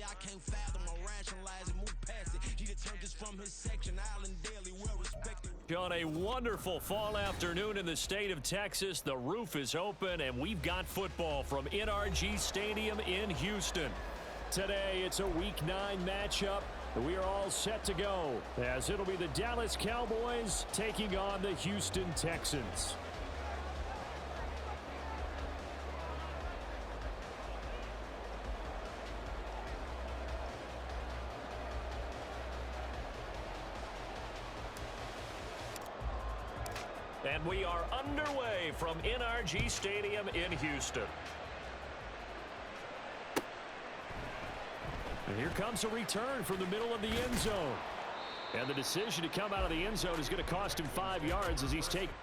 Honestly, I can't fathom or rationalize it, move past it. Jeter turned this from his section, Island Daily, well respected. On a wonderful fall afternoon in the state of Texas, the roof is open and we've got football from NRG Stadium in Houston. Today, it's a Week 9 matchup. We are all set to go as it'll be the Dallas Cowboys taking on the Houston Texans. And we are underway from NRG Stadium in Houston. And here comes a return from the middle of the end zone. And the decision to come out of the end zone is going to cost him 5 yards as he's taken.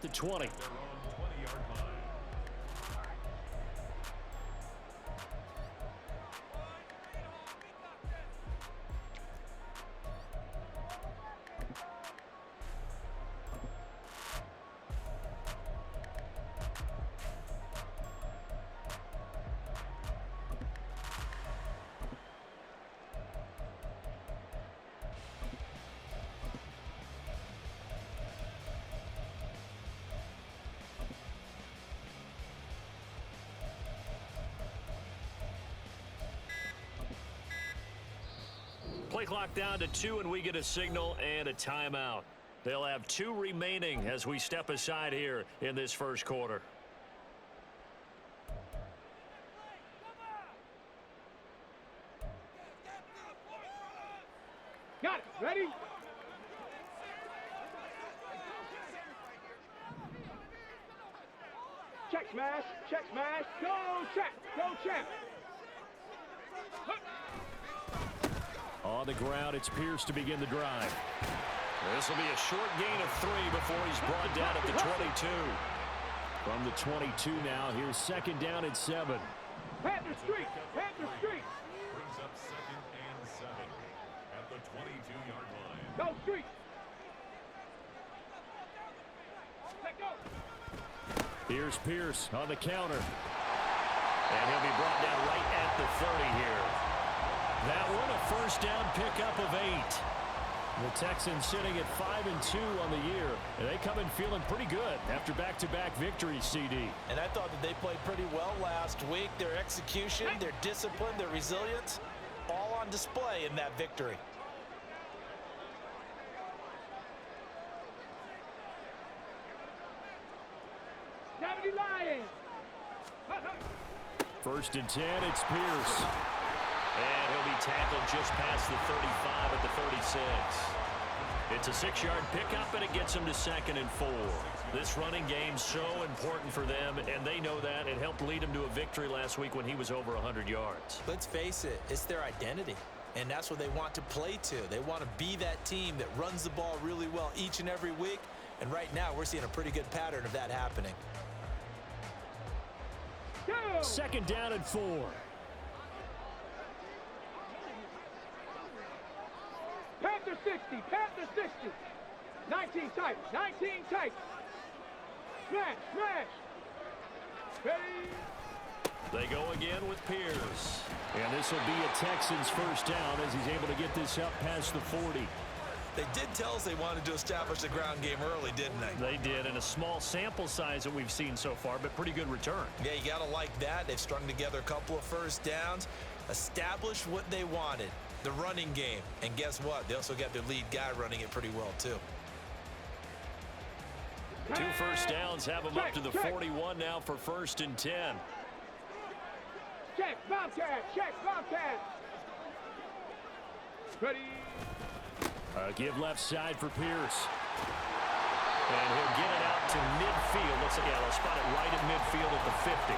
The 20. Play clock down to 2, and we get a signal and a timeout. They'll have 2 remaining as we step aside here in this first quarter. Got it. Ready? Check smash. Check smash. Go check. Go check. On the ground, it's Pierce to begin the drive. This will be a short gain of 3 before he's brought down at the 22. From the 22 now, here's second down and 7. Panther streak. Panther streak. Brings up 2nd and 7 at the 22-yard line. Go streak. Let go. Here's Pierce on the counter. And he'll be brought down right at the 30 here. That one, a first down pickup of 8. The Texans sitting at 5-2 on the year, and they come in feeling pretty good after back-to-back victories, CD. And I thought that they played pretty well last week. Their execution, their discipline, their resilience, all on display in that victory. Lions. First and 10, it's Pierce. And he'll be tackled just past the 35 at the 36. It's a 6-yard pickup, and it gets him to 2nd and 4. This running game so important for them, and they know that. It helped lead him to a victory last week when he was over 100 yards. Let's face it, it's their identity, and that's what they want to play to. They want to be that team that runs the ball really well each and every week, and right now we're seeing a pretty good pattern of that happening. Second down and 4. Panther 60, Panther 60. 19 tight, 19 tight. Smash, smash. Ready. They go again with Pierce. And this will be a Texans first down as he's able to get this up past the 40. They did tell us they wanted to establish the ground game early, didn't they? They did, and a small sample size that we've seen so far, but pretty good return. Yeah, you got to like that. They've strung together a couple of first downs, established what they wanted, the running game. And guess what? They also got their lead guy running it pretty well, too. 2 first downs have them up to the 41 now for 1st and 10. Check, Bobcat, check, Bobcat. Ready. Give left side for Pierce. And he'll get it out to midfield. Looks like, yeah, they'll spot it right at midfield at the 50.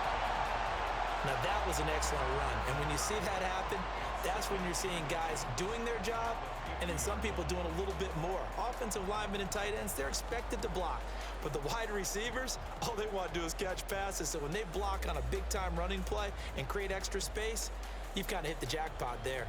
Now, that was an excellent run. And when you see that happen, that's when you're seeing guys doing their job and then some people doing a little bit more. Offensive linemen and tight ends, they're expected to block. But the wide receivers, all they want to do is catch passes. So when they block on a big-time running play and create extra space, you've kind of hit the jackpot there.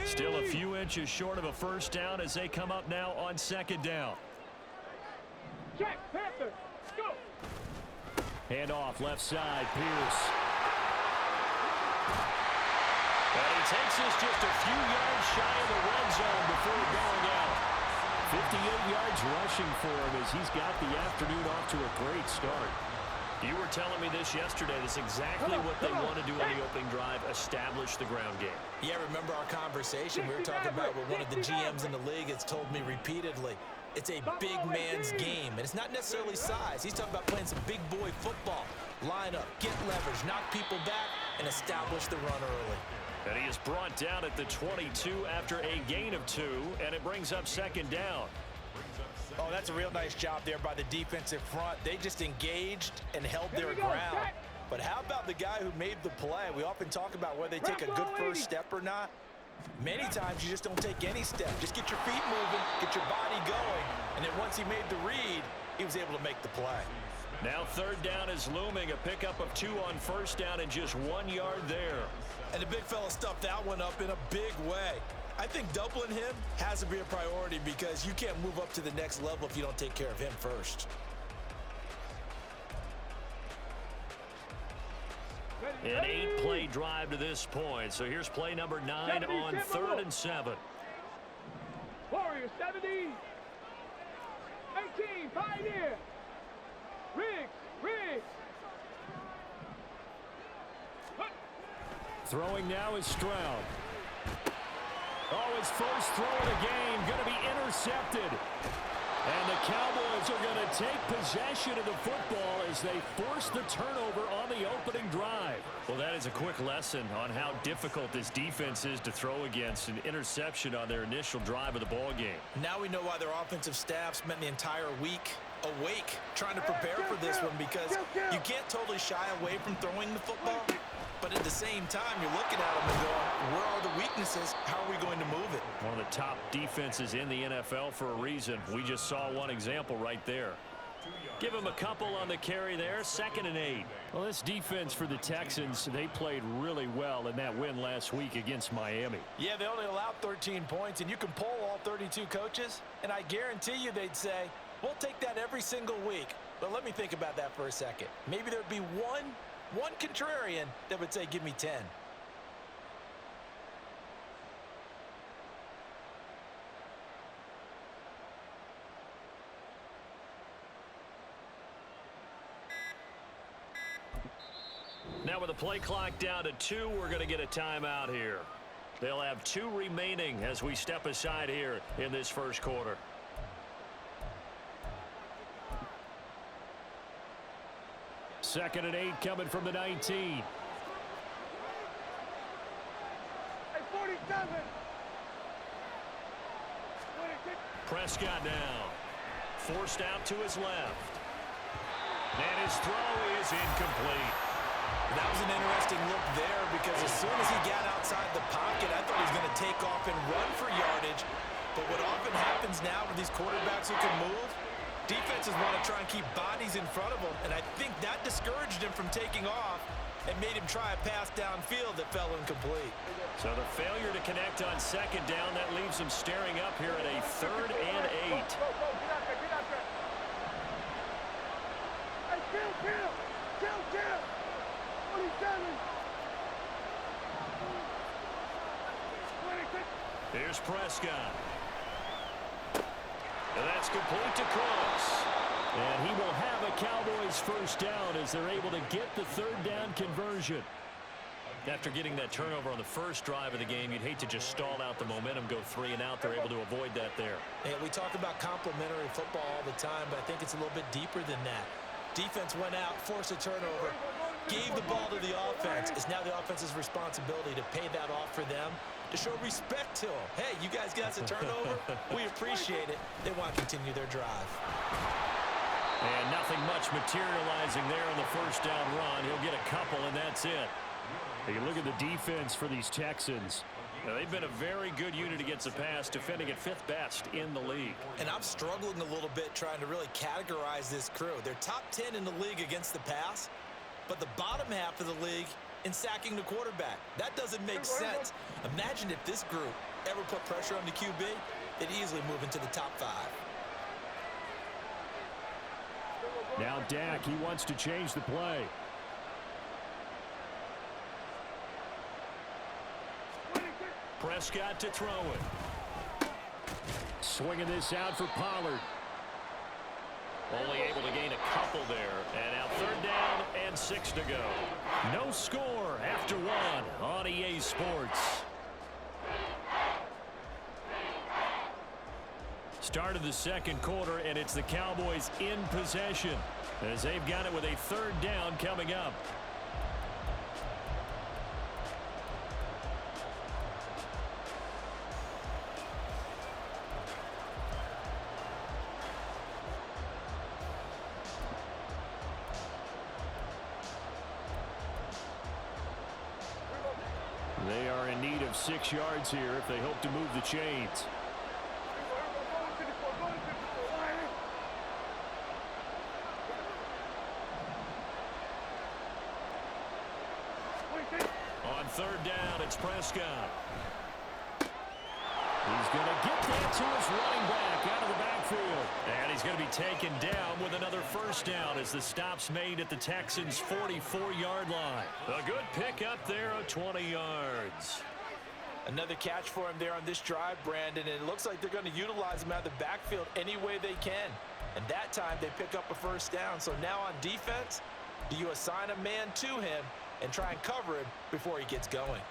Still a few inches short of a first down as they come up now on 2nd down. Check, Panther, go. Hand off left side, Pierce. And he takes us just a few yards shy of the red zone before going out. 58 yards rushing for him as he's got the afternoon off to a great start. You were telling me this yesterday. That's exactly what they want to do on the opening drive, establish the ground game. Yeah, remember our conversation? We were talking about what one of the GMs in the league has told me repeatedly. It's a big man's game, and it's not necessarily size. He's talking about playing some big boy football. Line up, get leverage, knock people back, and establish the run early. And he is brought down at the 22 after a gain of 2, and it brings up 2nd down. Oh, that's a real nice job there by the defensive front. They just engaged and held their ground. But how about the guy who made the play? We often talk about whether they take a good first step or not. Many times you just don't take any step. Just get your feet moving, get your body going, and then once he made the read, he was able to make the play. Now 3rd down is looming, a pickup of 2 on 1st down and just 1 yard there. And the big fella stuffed that one up in a big way. I think doubling him has to be a priority because you can't move up to the next level if you don't take care of him first. An 8-play drive to this point. So here's play number 9 on 3rd and 7. Warrior 70. 18, Pioneer. Riggs. Throwing now is Stroud. Oh, his first throw of the game going to be intercepted. And the Cowboys are going to take possession of the football as they force the turnover on the opening drive. Well, that is a quick lesson on how difficult this defense is to throw against. An interception on their initial drive of the ball game. Now we know why their offensive staff spent the entire week awake trying to prepare for this one, because you can't totally shy away from throwing the football. But at the same time, you're looking at them and going, where are the weaknesses? How are we going to move it? One of the top defenses in the NFL for a reason. We just saw one example right there. Give him a couple on the carry there. 2nd and 8. Well, this defense for the Texans, they played really well in that win last week against Miami. Yeah, they only allowed 13 points, and you can poll all 32 coaches, and I guarantee you they'd say, we'll take that every single week. But let me think about that for a second. Maybe there'd be one contrarian that would say, give me 10. Now with the play clock down to 2, we're going to get a timeout here. They'll have 2 remaining as we step aside here in this first quarter. Second and 8 coming from the 19. Hey, 47. Prescott now. Forced out to his left. And his throw is incomplete. That was an interesting look there, because as soon as he got outside the pocket, I thought he was going to take off and run for yardage. But what often happens now with these quarterbacks who can move, Defenses want to try and keep bodies in front of him, and I think that discouraged him from taking off and made him try a pass downfield that fell incomplete. So the failure to connect on second down, that leaves him staring up here at a 3rd and 8. Get out there. Hey, kill. 27. 26. Here's Prescott. And that's complete to Cross. And he will have a Cowboys first down as they're able to get the 3rd down conversion. After getting that turnover on the first drive of the game, you'd hate to just stall out the momentum, go 3 and out. They're able to avoid that there. Yeah, we talk about complementary football all the time, but I think it's a little bit deeper than that. Defense went out, forced a turnover, gave the ball to the offense. It's now the offense's responsibility to pay that off for them, to show respect to them. Hey, you guys got us a turnover. We appreciate it. They want to continue their drive. And nothing much materializing there on the first down run. He'll get a couple, and that's it. You look at the defense for these Texans. Now, they've been a very good unit against the pass, defending at 5th best in the league. And I'm struggling a little bit trying to really categorize this crew. They're top 10 in the league against the pass, but the bottom half of the league in sacking the quarterback. That doesn't make sense. Imagine if this group ever put pressure on the QB, they'd easily move into the top 5. Now Dak, he wants to change the play. Prescott to throw it. Swinging this out for Pollard. Only able to gain a couple there. And now 3rd down and 6 to go. No score after 1 on EA Sports. Start of the second quarter, and it's the Cowboys in possession as they've got it with a 3rd down coming up. They are in need of 6 yards here if they hope to move the chains. On 3rd down, it's Prescott. He's going to get that to his running back out of the backfield. And he's going to be taken down with another first down as the stop's made at the Texans' 44-yard line. A good pick up there of 20 yards. Another catch for him there on this drive, Brandon, and it looks like they're going to utilize him out of the backfield any way they can. And that time they pick up a first down. So now on defense, do you assign a man to him and try and cover him before he gets going?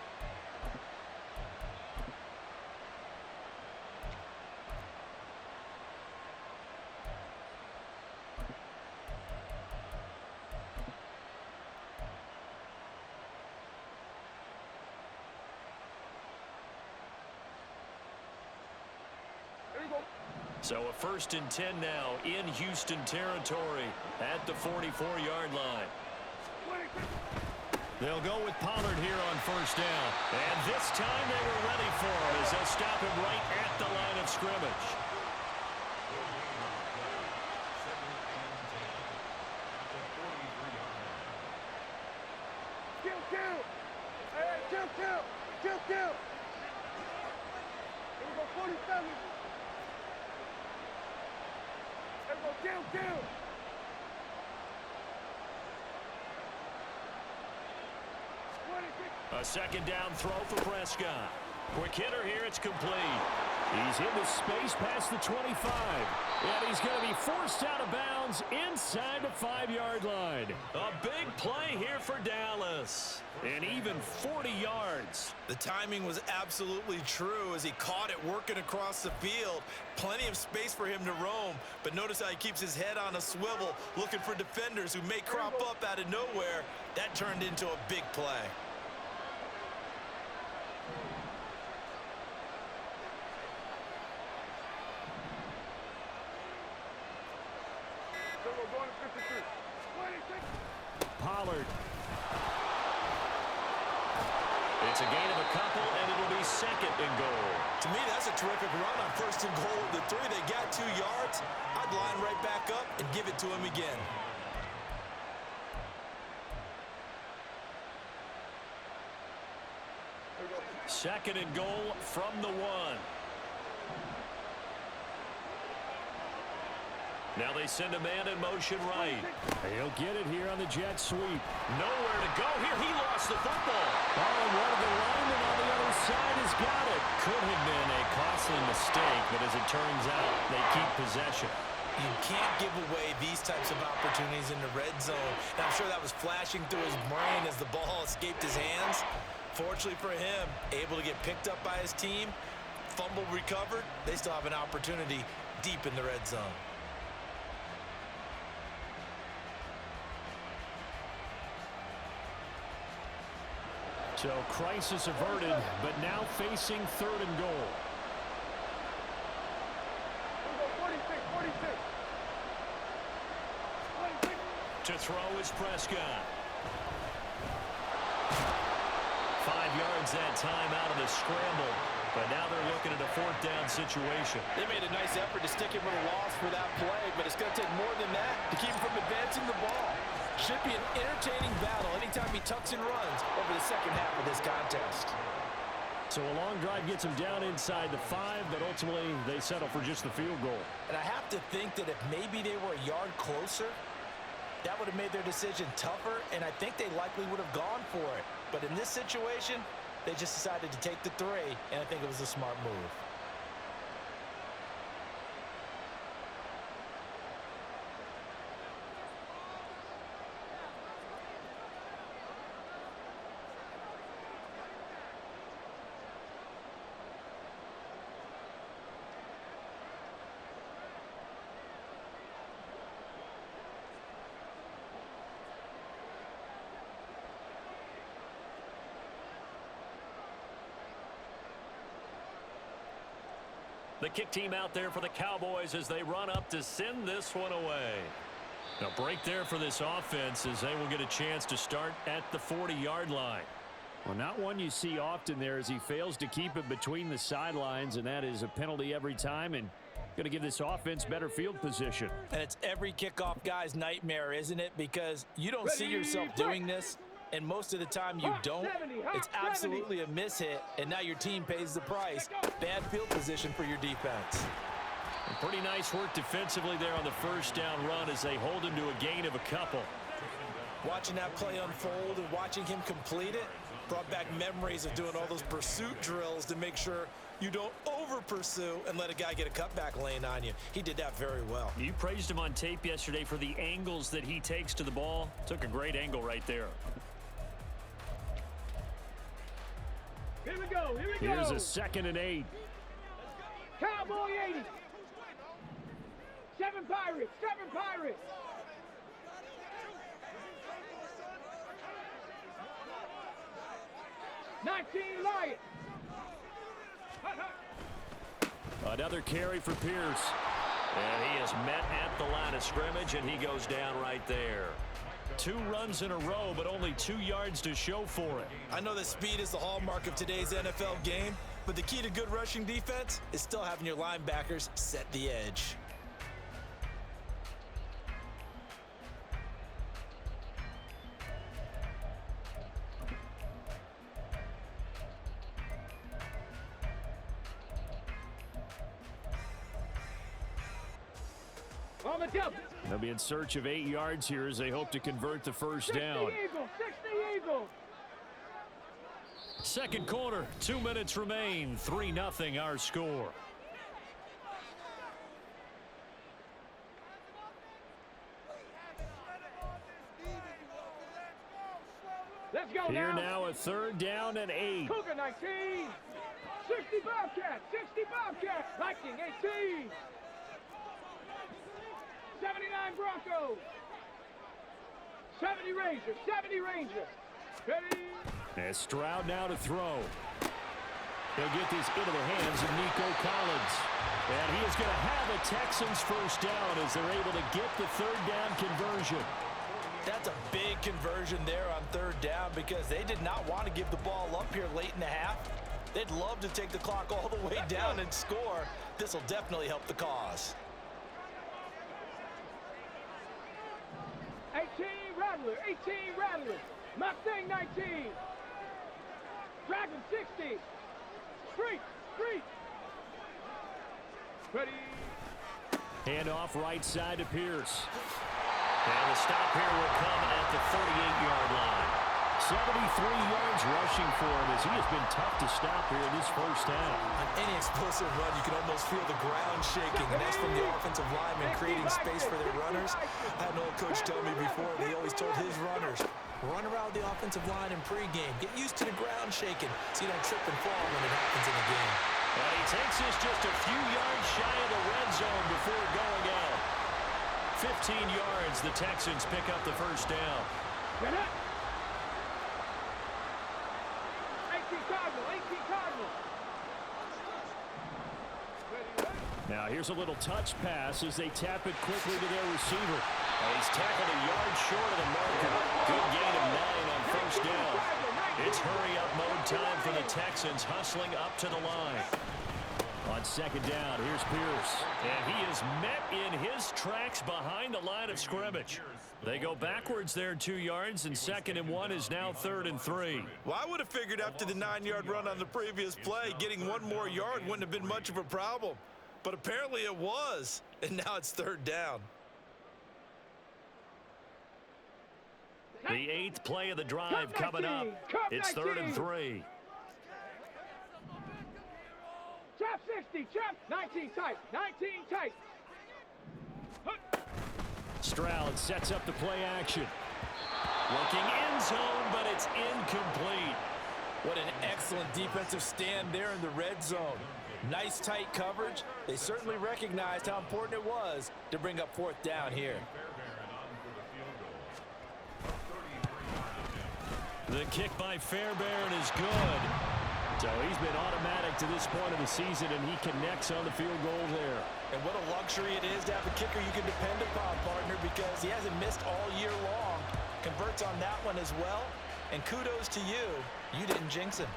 So a 1st and 10 now in Houston territory at the 44-yard line. They'll go with Pollard here on first down. And this time they were ready for him as they'll stop him right at the line of scrimmage. Kill. Here we go, 47. Kill. A 2nd down throw for Prescott. Quick hitter here, it's complete. He's into space past the 25. And he's going to be forced out of bounds inside the 5-yard line. A big play here for Dallas. And even 40 yards. The timing was absolutely true as he caught it working across the field. Plenty of space for him to roam. But notice how he keeps his head on a swivel, looking for defenders who may crop up out of nowhere. That turned into a big play. Pollard. It's a gain of a couple, and it'll be second and goal. To me, that's a terrific run on first and goal of the 3. They got 2 yards. I'd line right back up and give it to him again. Second and goal from the 1. Now they send a man in motion right. He'll get it here on the jet sweep. Nowhere to go here. He lost the football. Oh, and one of the linemen on the other side has got it. Could have been a costly mistake, but as it turns out, they keep possession. You can't give away these types of opportunities in the red zone. And I'm sure that was flashing through his brain as the ball escaped his hands. Fortunately for him, able to get picked up by his team, fumble recovered. They still have an opportunity deep in the red zone. So crisis averted, but now facing third and goal. 46. To throw is Prescott. 5 yards that time out of the scramble. But now they're looking at a 4th down situation. They made a nice effort to stick him with a loss for that play, but it's going to take more than that to keep him from advancing the ball. Should be an entertaining battle anytime he tucks and runs over the second half of this contest. So a long drive gets him down inside the 5, but ultimately they settle for just the field goal. And I have to think that if maybe they were a yard closer, that would have made their decision tougher, and I think they likely would have gone for it. But in this situation, they just decided to take the 3, and I think it was a smart move. The kick team out there for the Cowboys as they run up to send this one away. A break there for this offense as they will get a chance to start at the 40-yard line. Well, not one you see often there as he fails to keep it between the sidelines, and that is a penalty every time and going to give this offense better field position. And it's every kickoff guy's nightmare, isn't it? Because you don't see yourself doing this, and most of the time you don't. It's absolutely a mishit, and now your team pays the price. Bad field position for your defense. And pretty nice work defensively there on the first down run as they hold him to a gain of a couple. Watching that play unfold and watching him complete it brought back memories of doing all those pursuit drills to make sure you don't over-pursue and let a guy get a cutback lane on you. He did that very well. You praised him on tape yesterday for the angles that he takes to the ball. Took a great angle right there. Here we go. Here's a 2nd and 8. Cowboy 80. 7 Pirates. 19 Lions. Another carry for Pierce. And he is met at the line of scrimmage, and he goes down right there. 2 runs in a row, but only 2 yards to show for it. I know that speed is the hallmark of today's NFL game, but the key to good rushing defense is still having your linebackers set the edge. On the double. They'll be in search of 8 yards here as they hope to convert the first 60 down. Eagles. 60 Eagles. Second quarter, 2 minutes remain. 3-0 our score. Let's go Here now. now a 3rd down and 8. Cougar 19. 60 Bobcats. 60 Bobcats. Viking 18. 79 Broncos. 70 Rangers. 70 Rangers. Ready? And Stroud now to throw. He'll get this into the hands of Nico Collins. And he is going to have a Texans first down as they're able to get the 3rd down conversion. That's a big conversion there on third down because they did not want to give the ball up here late in the half. They'd love to take the clock all the way down and score. This will definitely help the cause. 18 Rattler, 18 Rattler. Mustang 19. Dragon 60. Street. Ready. Hand off right side to Pierce. And the stop here will come at the 38-yard line. 73 yards rushing for him as he has been tough to stop here in this first half. On any explosive run, you can almost feel the ground shaking, and that's from the offensive linemen creating space for their runners. I had an old coach tell me before, they always told his runners, run around the offensive line in pregame. Get used to the ground shaking so you don't trip and fall when it happens in a game. And he takes this just a few yards shy of the red zone before going out. 15 yards, the Texans pick up the first down. Get up. 18 Cardinal. Now here's a little touch pass as they tap it quickly to their receiver. And he's tackled a yard short of the marker. Good gain of 9 on first down. It's hurry-up mode time for the Texans, hustling up to the line. On second down, here's Pierce. And he is met in his tracks behind the line of scrimmage. They go backwards there 2 yards, and 2nd and 1 is now 3rd and 3. Well, I would have figured after the 9-yard run on the previous play, getting 1 more yard wouldn't have been much of a problem. But apparently it was, and now it's 3rd down. The 8th play of the drive coming up. It's 3rd and 3. Trap 60, trap 19 tight. Stroud sets up the play action. Looking end zone, but it's incomplete. What an excellent defensive stand there in the red zone. Nice tight coverage. They certainly recognized how important it was to bring up 4th down here. The kick by Fairbairn is good. So he's been automatic to this point of the season, and he connects on the field goal there. And what a luxury it is to have a kicker you can depend upon, partner, because he hasn't missed all year long. Converts on that one as well. And kudos to you. You didn't jinx him.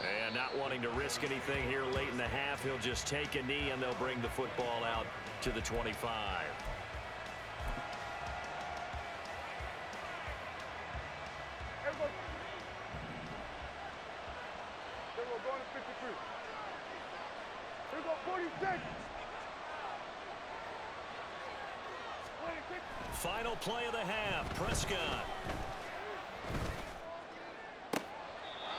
And not wanting to risk anything here late in the half, he'll just take a knee, and they'll bring the football out to the 25. Going to 53. Here we go, 46. 26. Final play of the half, Prescott.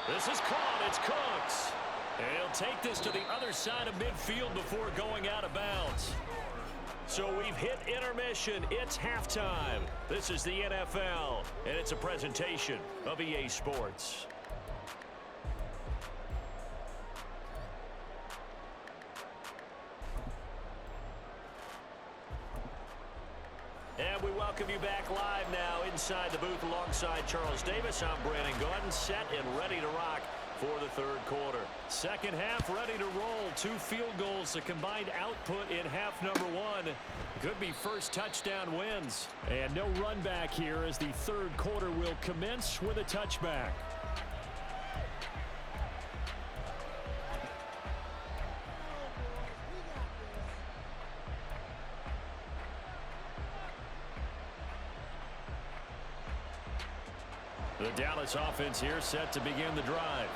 This is caught, it's Cooks. And he'll take this to the other side of midfield before going out of bounds. So we've hit intermission, it's halftime. This is the NFL, and it's a presentation of EA Sports. And we welcome you back live now inside the booth alongside Charles Davis. I'm Brandon Gordon, set and ready to rock for the 3rd quarter. Second half ready to roll. 2 field goals, the combined output in half number 1. Could be first touchdown wins. And no run back here as the 3rd quarter will commence with a touchback. The Dallas offense here set to begin the drive.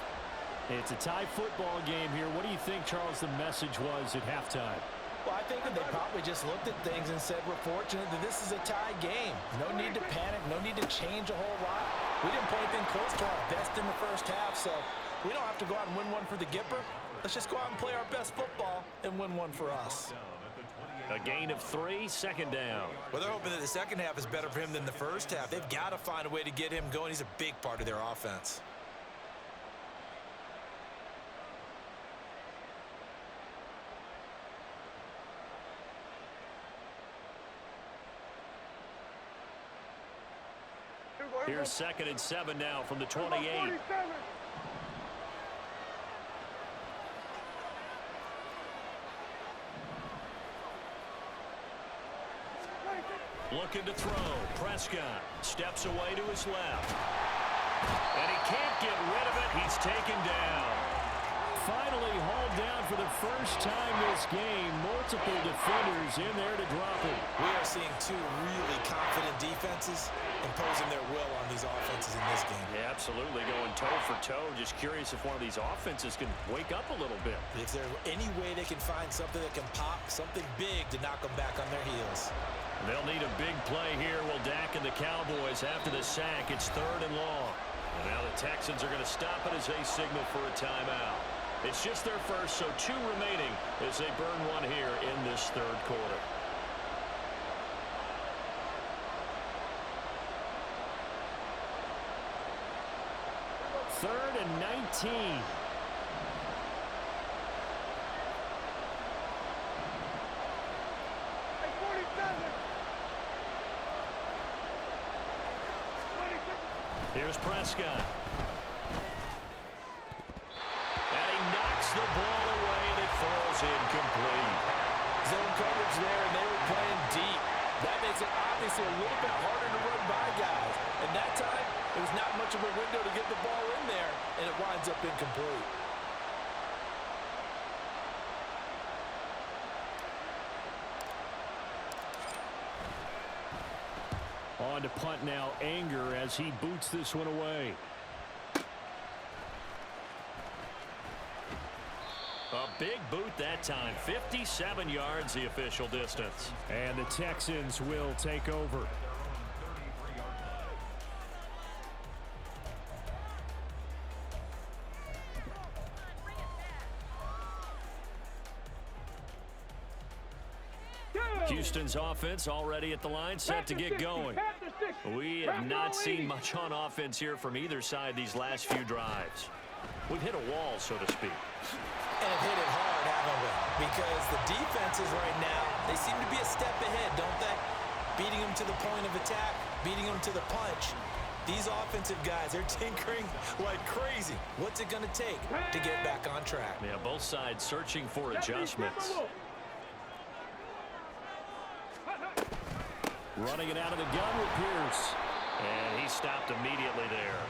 It's a tie football game here. What do you think, Charles, the message was at halftime? Well, I think that they probably just looked at things and said, we're fortunate that this is a tie game. No need to panic, no need to change a whole lot. We didn't play anything close to our best in the first half, so we don't have to go out and win one for the Gipper. Let's just go out and play our best football and win one for us. A gain of 3, 2nd down. Well, they're hoping that the second half is better for him than the first half. They've got to find a way to get him going. He's a big part of their offense. Here's 2nd and 7 now from the 28. 47. Looking to throw. Prescott steps away to his left. And he can't get rid of it. He's taken down. Finally hauled down for the first time this game. Multiple defenders in there to drop him. We are seeing two really confident defenses imposing their will on these offenses in this game. Yeah, absolutely. Going toe for toe. Just curious if one of these offenses can wake up a little bit. If there's any way they can find something that can pop, something big to knock them back on their heels. They'll need a big play here. Will Dak and the Cowboys after the sack. It's 3rd and long. And now the Texans are going to stop it as they signal for a timeout. It's just their first, so 2 remaining as they burn one here in this 3rd quarter. Third and 19. Here's Prescott. And he knocks the ball away, and it falls incomplete. Zone coverage there, and they were playing deep. That makes it obviously a little bit harder to run by guys. And that time, it was not much of a window to get the ball in there, and it winds up incomplete. On to punt now, Anger, as he boots this one away. A big boot that time. 57 yards the official distance. And the Texans will take over. Houston's offense already at the line, set to get going. We have not seen much on offense here from either side these last few drives. We've hit a wall, so to speak. And hit it hard, haven't we? Because the defenses right now, they seem to be a step ahead, don't they? Beating them to the point of attack, beating them to the punch. These offensive guys, they're tinkering like crazy. What's it going to take to get back on track? Yeah, both sides searching for adjustments. Running it out of the gun with Pierce. And he stopped immediately there.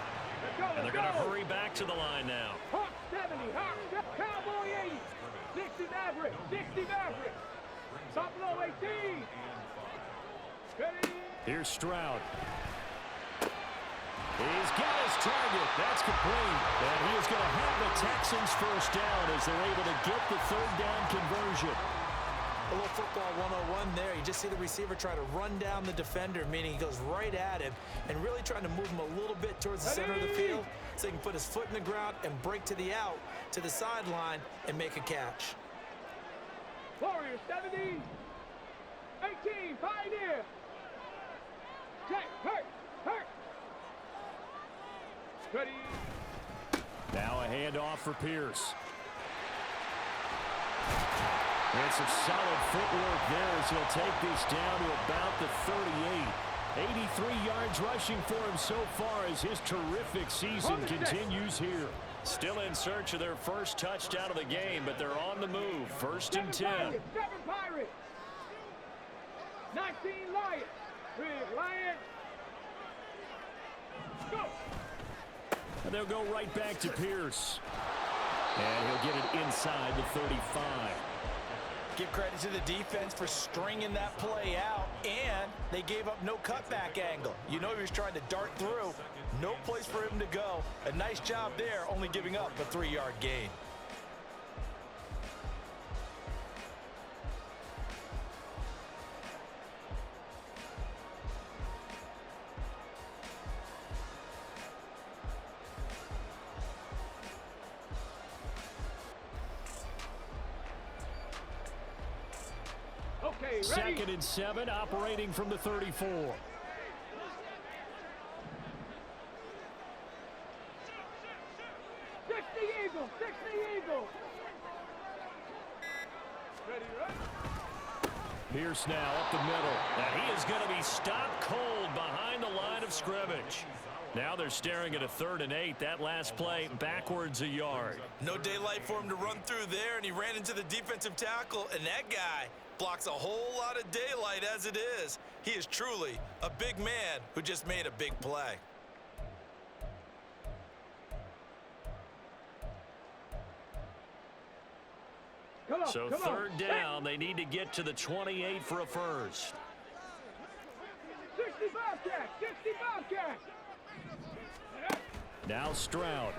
And they're going to hurry back to the line now. Hawk 70, Hawk, Cowboy 80, 60 Maverick, 60 Maverick, Buffalo 18. Ready? Here's Stroud. He's got his target. That's complete. And he is going to have the Texans first down as they're able to get the 3rd down conversion. A little football 101 there. You just see the receiver try to run down the defender, meaning he goes right at him and really trying to move him a little bit towards the center of the field so he can put his foot in the ground and break to the out, to the sideline, and make a catch. Warriors 70, 18, Pioneer. Check, hurt. Ready. Now a handoff for Pierce. And some solid footwork there as he'll take this down to about the 38. 83 yards rushing for him so far as his terrific season continues here. Still in search of their first touchdown of the game, but they're on the move. 1st and 10. 7 Pirates. 19 Lions. 3 Lions. Go. And they'll go right back to Pierce. And he'll get it inside the 35. Give credit to the defense for stringing that play out, and they gave up no cutback angle. You know he was trying to dart through. No place for him to go. A nice job there, only giving up a 3-yard gain. Okay, ready? 2nd and 7, operating from the 34. 60 Eagles, 60 Eagles. Ready, right? Pierce now up the middle. And he is going to be stopped cold behind the line of scrimmage. Now they're staring at a 3rd and 8. That last play backwards a yard. No daylight for him to run through there, and he ran into the defensive tackle, and that guy blocks a whole lot of daylight as it is. He is truly a big man who just made a big play. So 3rd down, they need to get to the 28 for a first. 60 Bobcats, 60 Bobcats. Now Stroud.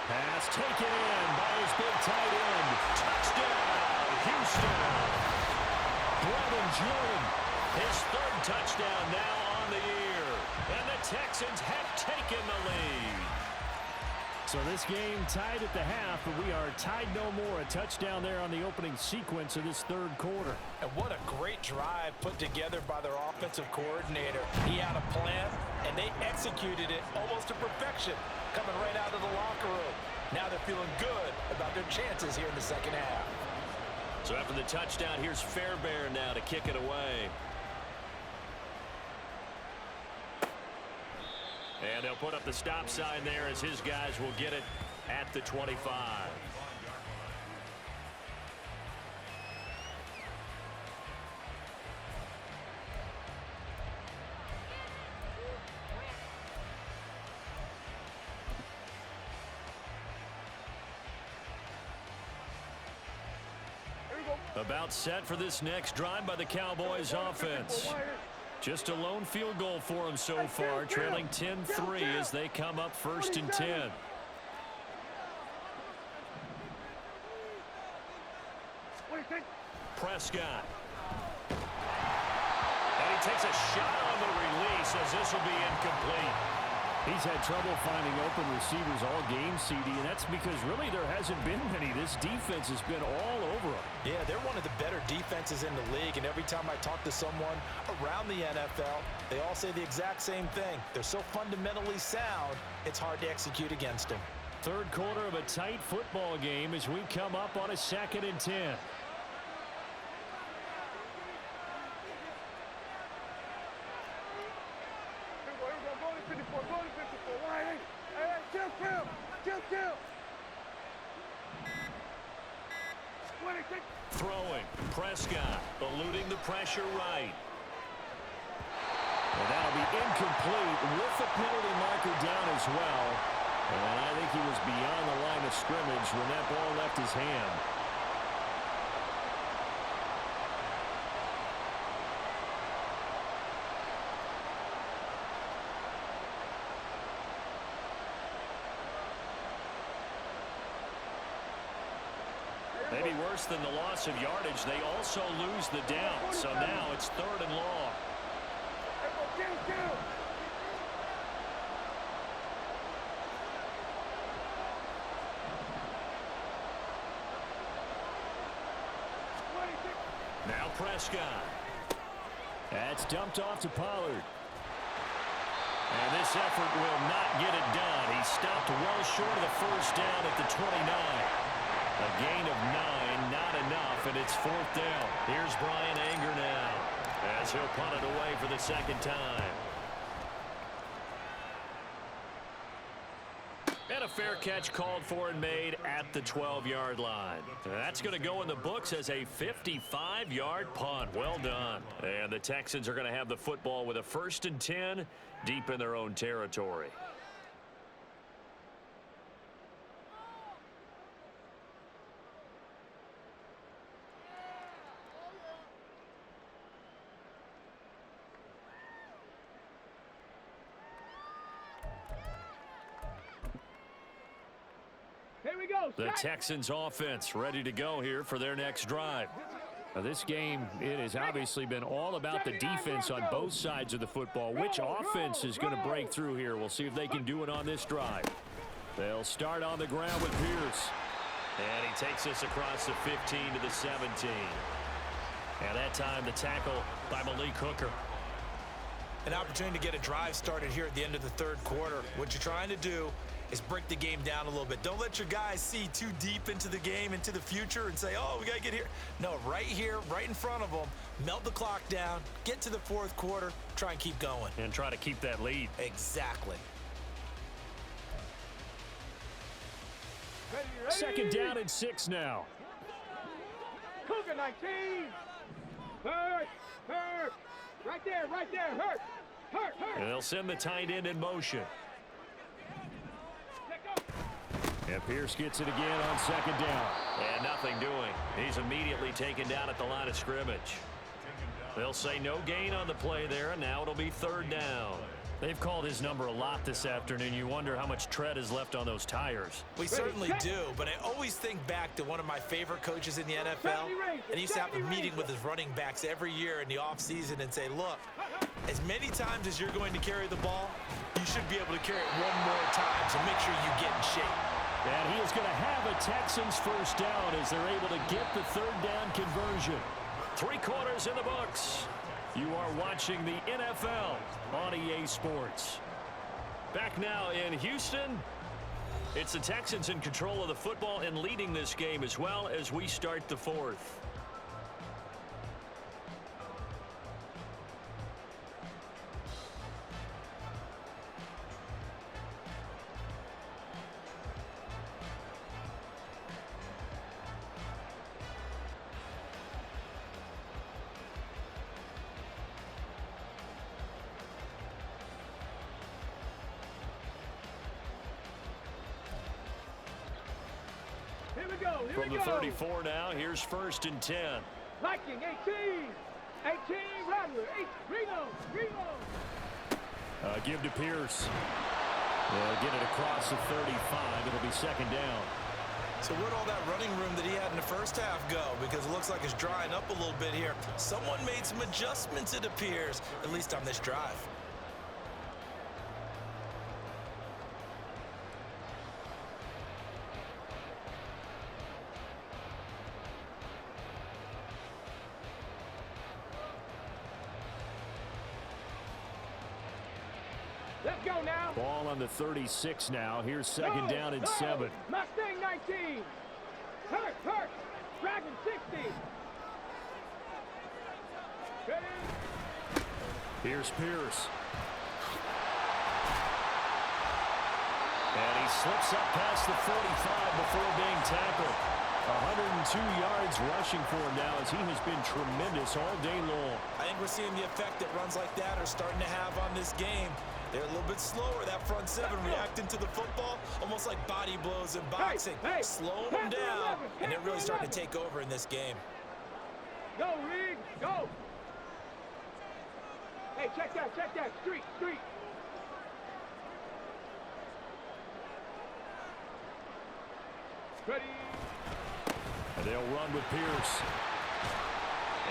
Pass taken in by his big tight end. Touchdown, Houston. Brevin Jordan, his 3rd touchdown now on the year. And the Texans have taken the lead. So this game tied at the half, but we are tied no more. A touchdown there on the opening sequence of this 3rd quarter. And what a great drive put together by their offensive coordinator. He had a plan, and they executed it almost to perfection, coming right out of the locker room. Now they're feeling good about their chances here in the 2nd half. So after the touchdown, here's Fairbairn now to kick it away. And they'll put up the stop sign there as his guys will get it at the 25. About set for this next drive by the Cowboys offense. Just a lone field goal for them so far, trailing 10-3 as they come up 1st and 10. Prescott. And he takes a shot on the release as this will be incomplete. He's had trouble finding open receivers all game, CD, and that's because really there hasn't been many. This defense has been all over them. Yeah, they're one of the better defenses in the league, and every time I talk to someone around the NFL, they all say the exact same thing. They're so fundamentally sound, it's hard to execute against them. 3rd quarter of a tight football game as we come up on a 2nd and 10. Throwing, Prescott eluding the pressure right. And that'll be incomplete with the penalty marker down as well. And I think he was beyond the line of scrimmage when that ball left his hand. Maybe worse than the loss of yardage, they also lose the down. So now it's 3rd and long. Now Prescott. That's dumped off to Pollard. And this effort will not get it done. He stopped well short of the 1st down at the 29. A gain of 9, not enough, and it's 4th down. Here's Brian Anger now as he'll punt it away for the 2nd time. And a fair catch called for and made at the 12-yard line. That's going to go in the books as a 55-yard punt. Well done. And the Texans are going to have the football with a 1st and 10 deep in their own territory. Here we go. The Texans offense ready to go here for their next drive. Now this game, it has obviously been all about the defense on both sides of the football. Which offense is going to break through here? We'll see if they can do it on this drive. They'll start on the ground with Pierce. And he takes us across the 15 to the 17. And that time the tackle by Malik Hooker. An opportunity to get a drive started here at the end of the 3rd quarter. What you're trying to do is break the game down a little bit. Don't let your guys see too deep into the game, into the future, and say, oh, we got to get here. No, right here, right in front of them, melt the clock down, get to the fourth quarter, try and keep going. And try to keep that lead. Exactly. Ready, ready. Second down and 6 now. Cougar 19. Hurt. Right there. Hurt. And they'll send the tight end in motion. And Pierce gets it again on second down. And nothing doing. He's immediately taken down at the line of scrimmage. They'll say no gain on the play there, and now it'll be third down. They've called his number a lot this afternoon. You wonder how much tread is left on those tires. We certainly do, but I always think back to one of my favorite coaches in the NFL, and he used to have a meeting with his running backs every year in the offseason and say, look, as many times as you're going to carry the ball, you should be able to carry it one more time, so make sure you get in shape. And he is going to have a Texans first down as they're able to get the third down conversion. 3 quarters in the books. You are watching the NFL on EA Sports. Back now in Houston. It's the Texans in control of the football and leading this game as well as we start the fourth. From the 34 now, here's first and 10. Liking 18, Rattler, Reno. Give to Pierce. They'll get it across the 35. It'll be second down. So where'd all that running room that he had in the first half go? Because it looks like it's drying up a little bit here. Someone made some adjustments, it appears, at least on this drive. Let's go now. Ball on the 36 now. Here's second down and 7. Mustang 19. Hurt. Dragon 60. Here's Pierce. And he slips up past the 45 before being tackled. 102 yards rushing for him now as he has been tremendous all day long. I think we're seeing the effect that runs like that are starting to have on this game. They're a little bit slower, that front seven, reacting to the football, almost like body blows in boxing. Slowing them down, and they're really starting to take over in this game. Go, Rig, go. Hey, check that. Street. Ready. And they'll run with Pierce.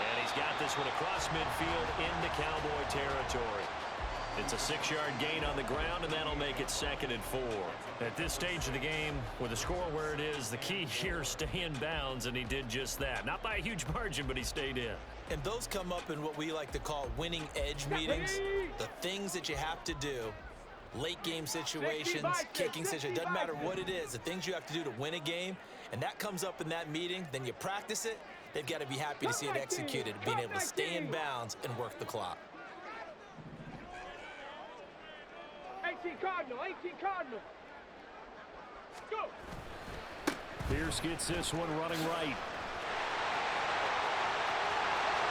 And he's got this one across midfield into Cowboy territory. It's a 6-yard gain on the ground, and that'll make it second and 4. At this stage of the game, with the score where it is, the key here is stay in bounds, and he did just that. Not by a huge margin, but he stayed in. And those come up in what we like to call winning edge meetings. The things that you have to do, late game situations, kicking situations, doesn't matter what it is, the things you have to do to win a game, and that comes up in that meeting, then you practice it, they've got to be happy to see it executed, being able to stay in bounds and work the clock. 18 Cardinal. Go. Pierce gets this one running right.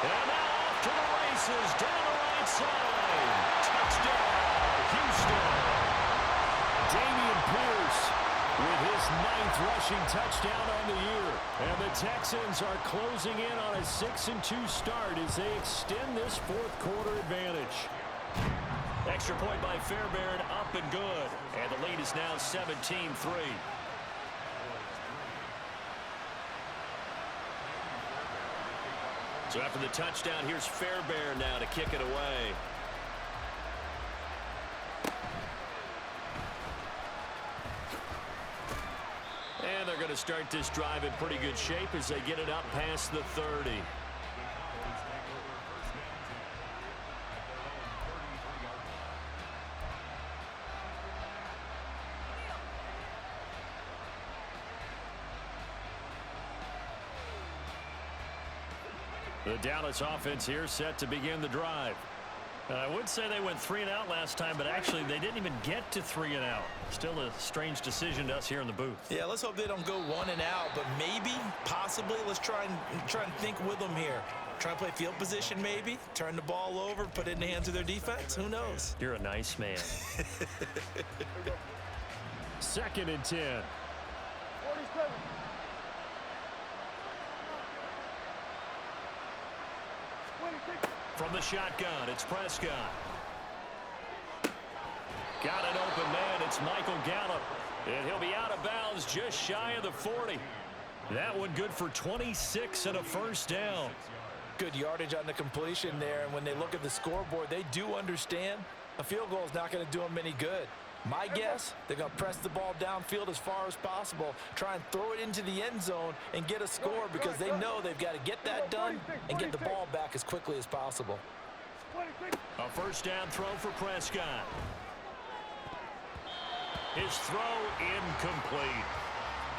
And now off to the races down the right side. Touchdown, Houston. Damian Pierce with his 9th rushing touchdown on the year. And the Texans are closing in on a 6-2 start as they extend this fourth quarter advantage. Extra point by Fairbairn, up and good. And the lead is now 17-3. So after the touchdown, here's Fairbairn now to kick it away. And they're going to start this drive in pretty good shape as they get it up past the 30. The Dallas offense here set to begin the drive. I would say they went 3 and out last time, but actually they didn't even get to 3 and out. Still a strange decision to us here in the booth. Yeah, let's hope they don't go 1 and out, but maybe, possibly, let's try and think with them here. Try and play field position maybe, turn the ball over, put it in the hands of their defense. Who knows? You're a nice man. 2nd and 10. 47. From the shotgun, it's Prescott. Got an open man. It's Michael Gallup. And he'll be out of bounds just shy of the 40. That one good for 26 and a first down. Good yardage on the completion there. And when they look at the scoreboard, they do understand a field goal is not going to do them any good. My guess, they're going to press the ball downfield as far as possible, try and throw it into the end zone and get a score because they know they've got to get that done and get the ball back as quickly as possible. A first down throw for Prescott. His throw incomplete.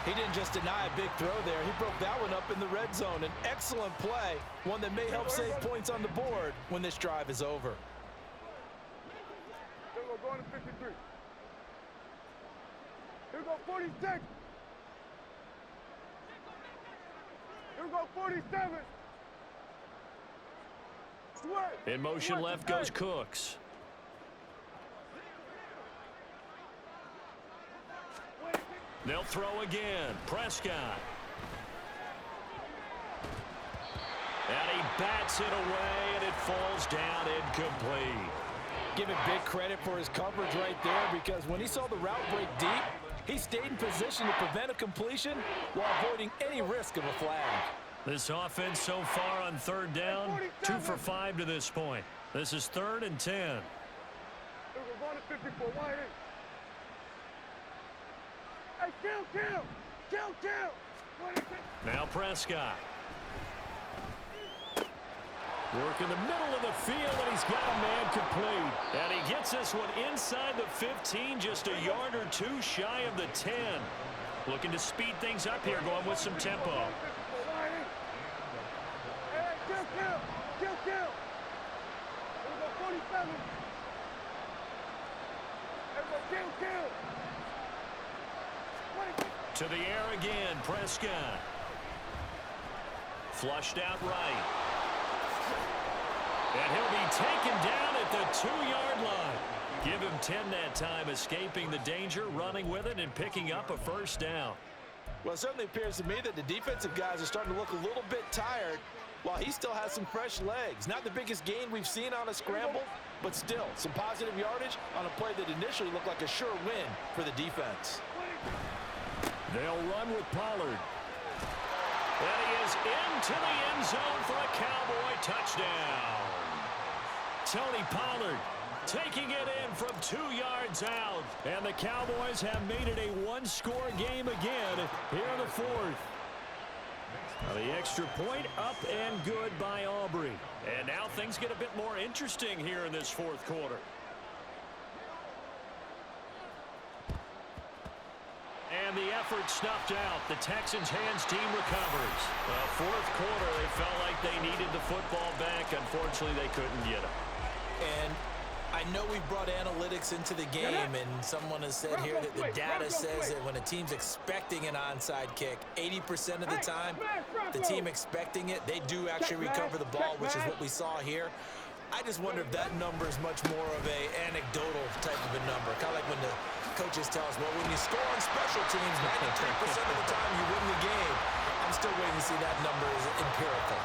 He didn't just deny a big throw there. He broke that one up in the red zone. An excellent play, one that may help save points on the board when this drive is over. Going to 53. Here we go, 46. Here we go, 47. Sweat. In motion left goes Cooks. They'll throw again. Prescott. And he bats it away, and it falls down incomplete. Give him big credit for his coverage right there because when he saw the route break deep, he stayed in position to prevent a completion while avoiding any risk of a flag. This offense so far on 3rd down, 2 for 5 to this point. This is 3rd and 10. We're going to 54. Why ain't? Hey, kill. Now Prescott. Work in the middle of the field, and he's got a man complete. And he gets this one inside the 15, just a yard or 2 shy of the 10. Looking to speed things up here, going with some tempo. Hey, kill. Here we go, 47. Hey, kill. To the air again, Prescott. Flushed out right. And he'll be taken down at the 2-yard line. Give him 10 that time, escaping the danger, running with it, and picking up a first down. Well, it certainly appears to me that the defensive guys are starting to look a little bit tired while he still has some fresh legs. Not the biggest gain we've seen on a scramble, but still some positive yardage on a play that initially looked like a sure win for the defense. They'll run with Pollard. And he is into the end zone for a Cowboy touchdown. Tony Pollard taking it in from 2 yards out. And the Cowboys have made it a 1-score game again here in the 4th. Now the extra point up and good by Aubrey. And now things get a bit more interesting here in this 4th quarter. And the effort snuffed out. The Texans' hands team recovers. Well, 4th quarter, they felt like they needed the football back. Unfortunately, they couldn't get it. And I know we've brought analytics into the game, and someone has said here that the data says that when a team's expecting an onside kick, 80% of the time, the team expecting it, they do actually recover the ball, which is what we saw here. I just wonder if that number is much more of a anecdotal type of a number. Kind of like when the coaches tell us, well, when you score on special teams, 93% of the time you win the game. I'm still waiting to see that number is empirical.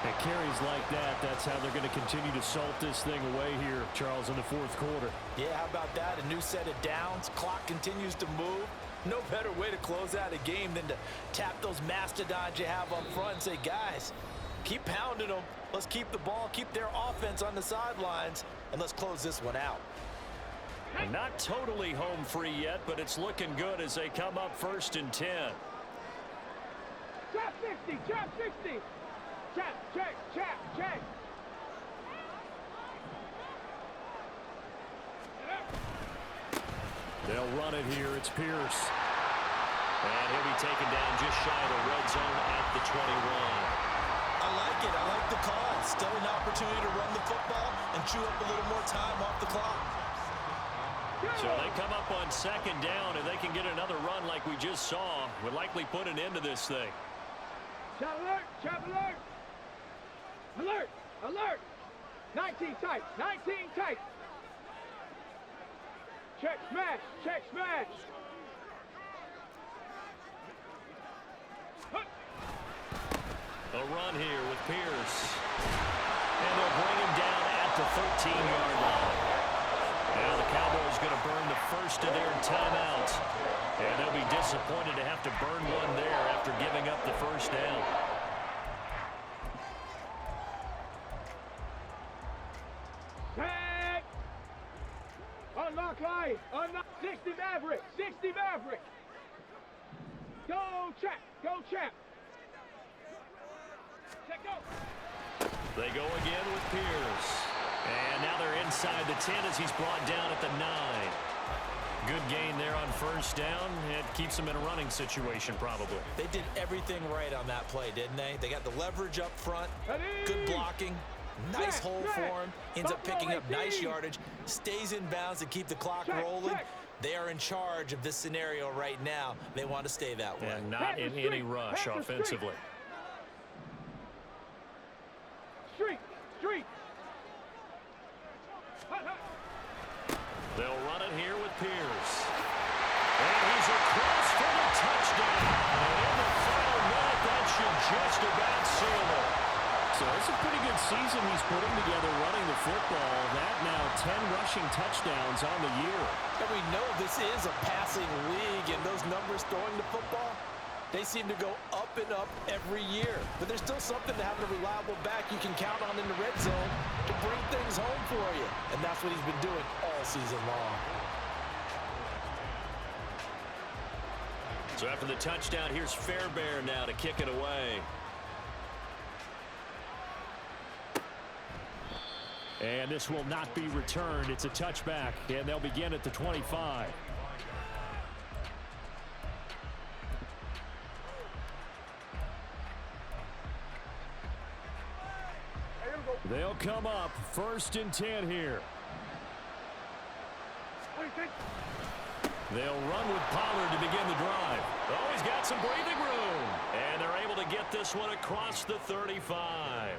It carries like that. That's how they're going to continue to salt this thing away here, Charles, in the 4th quarter. Yeah, how about that? A new set of downs. Clock continues to move. No better way to close out a game than to tap those mastodons you have up front and say, guys, keep pounding them. Let's keep the ball, keep their offense on the sidelines, and let's close this one out. And not totally home free yet, but it's looking good as they come up 1st and 10. Chop 60, chop 60. Check. They'll run it here. It's Pierce. And he'll be taken down just shy of the red zone at the 21. I like it. I like call. Still an opportunity to run the football and chew up a little more time off the clock. So they come up on second down, and they can get another run like we just saw. Would likely put an end to this thing. Chop alert! Chop alert! Alert! Alert! 19 tight! 19 tight! Check smash! Check smash! A run here with Pierce. And they'll bring him down at the 13-yard line. Now the Cowboys going to burn the first of their timeouts. And they'll be disappointed to have to burn one there after giving up the first down. Set! Unlock line! Unlock 60 Maverick! 60 Maverick! Go Champ! Go Champ! Check go! They go again with Pierce. And now they're inside the 10 as he's brought down at the 9. Good gain there on first down. It keeps them in a running situation probably. They did everything right on that play, didn't they? They got the leverage up front, good blocking, nice hole for him, ends up picking up nice yardage, stays in bounds to keep the clock rolling. They are in charge of this scenario right now. They want to stay that way. And not in any rush offensively. Street! They'll run it here with Pierce. And he's across for the touchdown. And in the final minute, that should just about seal it. So it's a pretty good season he's putting together running the football. That now 10 rushing touchdowns on the year. And we know this is a passing league, and those numbers throwing the football, they seem to go up and up every year. But there's still something to having a reliable back you can count on in the red zone to bring things home for you. And that's what he's been doing all season long. So after the touchdown, here's Fairbairn now to kick it away. And this will not be returned. It's a touchback, and they'll begin at the 25. They'll come up 1st and 10 here. They'll run with Pollard to begin the drive. Oh, he's got some breathing room. And they're able to get this one across the 35.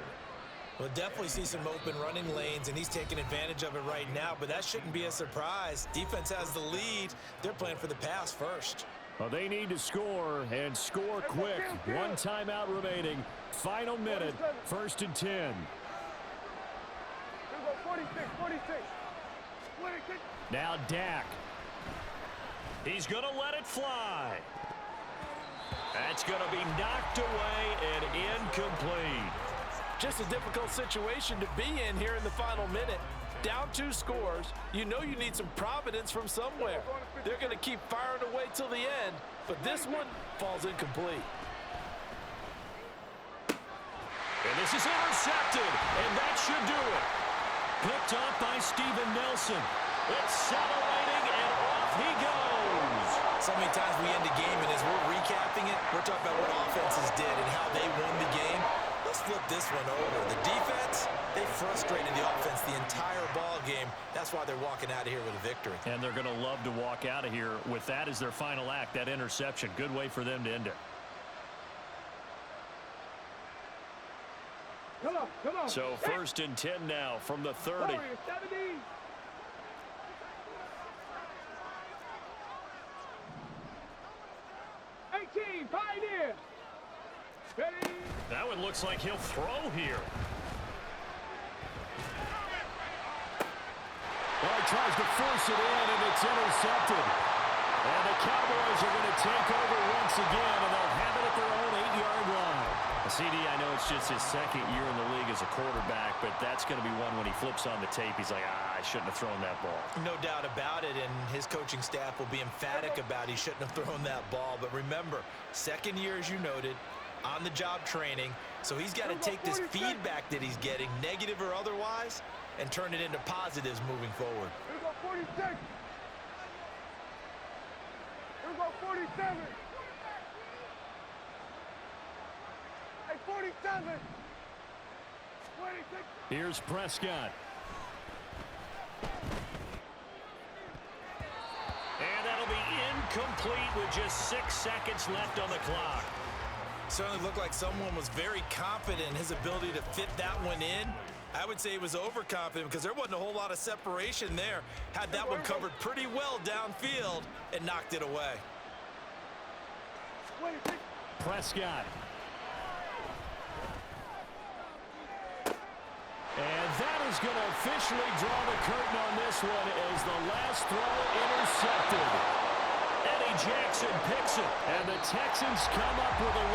We'll definitely see some open running lanes, and he's taking advantage of it right now, but that shouldn't be a surprise. Defense has the lead. They're playing for the pass first. Well, they need to score, and score quick. One timeout remaining. Final minute, 1st and 10. 46. Now Dak. He's going to let it fly. That's going to be knocked away and incomplete. Just a difficult situation to be in here in the final minute. Down 2 scores. You know you need some providence from somewhere. They're going to keep firing away till the end, but this one falls incomplete. And this is intercepted, and that should do it. Picked up by Steven Nelson. Accelerating, and off he goes. So many times we end the game, and as we're recapping it, we're talking about what offenses did and how they won the game. Let's flip this one over. The defense, they frustrated the offense the entire ball game. That's why they're walking out of here with a victory. And they're going to love to walk out of here with that as their final act, that interception. Good way for them to end it. Come on. So 1st and 10 now from the 30. 18, Pioneer. Ready. That one looks like he'll throw here. Well, he tries to force it in, and it's intercepted. And the Cowboys are going to take over once again, and they'll have it at their own 8-yard line. CD, I know it's just his second year in the league as a quarterback, but that's going to be one when he flips on the tape. He's like, I shouldn't have thrown that ball. No doubt about it, and his coaching staff will be emphatic about he shouldn't have thrown that ball. But remember, second year, as you noted, on-the-job training, so he's got to take this feedback that he's getting, negative or otherwise, and turn it into positives moving forward. Here we go, 46. Here we go, 47. Hey, 47. Here's Prescott. And that'll be incomplete with just 6 seconds left on the clock. Certainly looked like someone was very confident in his ability to fit that one in. I would say he was overconfident because there wasn't a whole lot of separation there. Had that one covered pretty well downfield and knocked it away. Prescott. And that is going to officially draw the curtain on this one as the last throw intercepted. Eddie Jackson picks it, and the Texans come up with a late